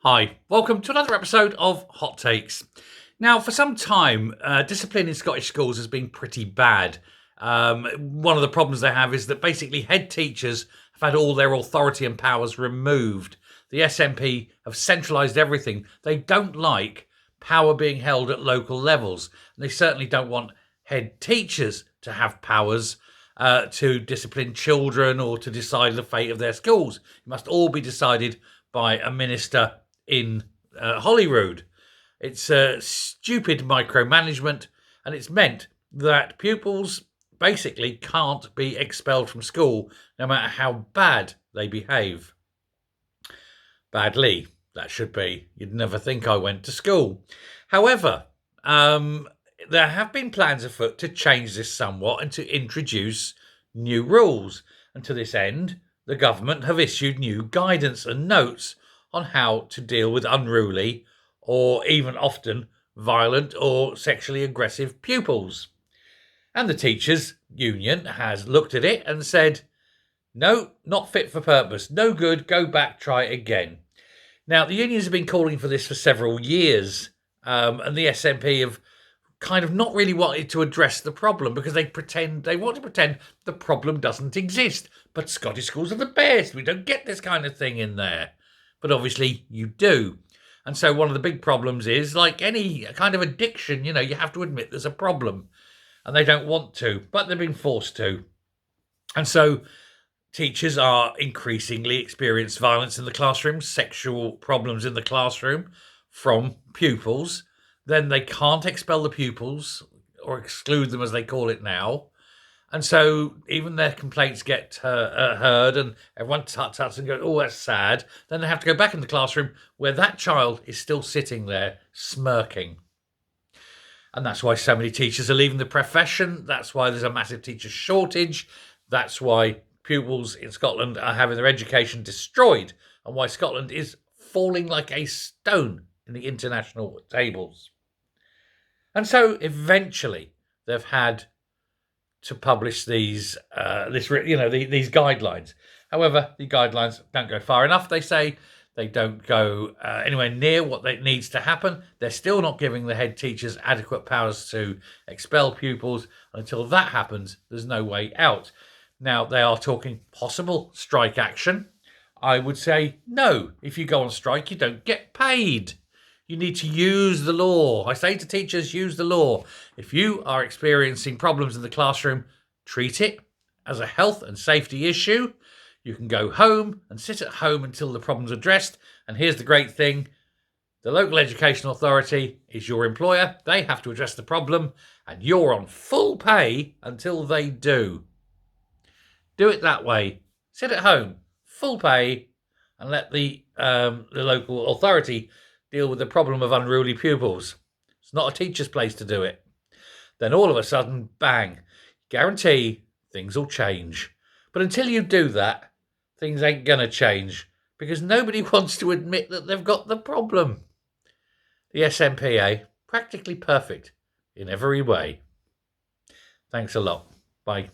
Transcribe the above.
Hi, welcome to another episode of Hot Takes. Now, for some time, discipline in Scottish schools has been pretty bad. One of the problems they have is that basically head teachers have had all their authority and powers removed. The SNP have centralised everything. They don't like power being held at local levels. And they certainly don't want head teachers to have powers to discipline children or to decide the fate of their schools. It must all be decided by a minister in Holyrood. It's stupid micromanagement, and it's meant that pupils basically can't be expelled from school no matter how bad they behave. Badly, that should be. You'd never think I went to school. However, there have been plans afoot to change this somewhat and to introduce new rules. And to this end, the government have issued new guidance and notes on how to deal with unruly or even often violent or sexually aggressive pupils. And the teachers' union has looked at it and said, no, not fit for purpose, no good, go back, try it again. Now, the unions have been calling for this for several years, and the SNP have kind of not really wanted to address the problem because they want to pretend the problem doesn't exist. But Scottish schools are the best. We don't get this kind of thing in there. But obviously you do. And so one of the big problems is, like any kind of addiction, you have to admit there's a problem. And they don't want to, but they've been forced to. And so teachers are increasingly experience violence in the classroom, sexual problems in the classroom from pupils. Then they can't expel the pupils or exclude them, as they call it now. And so even their complaints get heard and everyone tuts and goes, oh, that's sad. Then they have to go back in the classroom where that child is still sitting there smirking. And that's why so many teachers are leaving the profession. That's why there's a massive teacher shortage. That's why pupils in Scotland are having their education destroyed and why Scotland is falling like a stone in the international tables. And so eventually they've had to publish these guidelines. However, the guidelines don't go far enough. They say they don't go anywhere near what needs to happen. They're still not giving the head teachers adequate powers to expel pupils. Until that happens, there's no way out. Now, they are talking possible strike action. I would say no. If you go on strike, you don't get paid. You need to use the law. I say to teachers, use the law. If you are experiencing problems in the classroom, treat it as a health and safety issue. You can go home and sit at home until the problem's addressed. And here's the great thing. The local education authority is your employer. They have to address the problem, and you're on full pay until they do. Do it that way. Sit at home, full pay, and let the local authority deal with the problem of unruly pupils. It's not a teacher's place to do it. Then all of a sudden, bang, guarantee things will change. But until you do that, things ain't going to change because nobody wants to admit that they've got the problem. The SNPA, practically perfect in every way. Thanks a lot. Bye.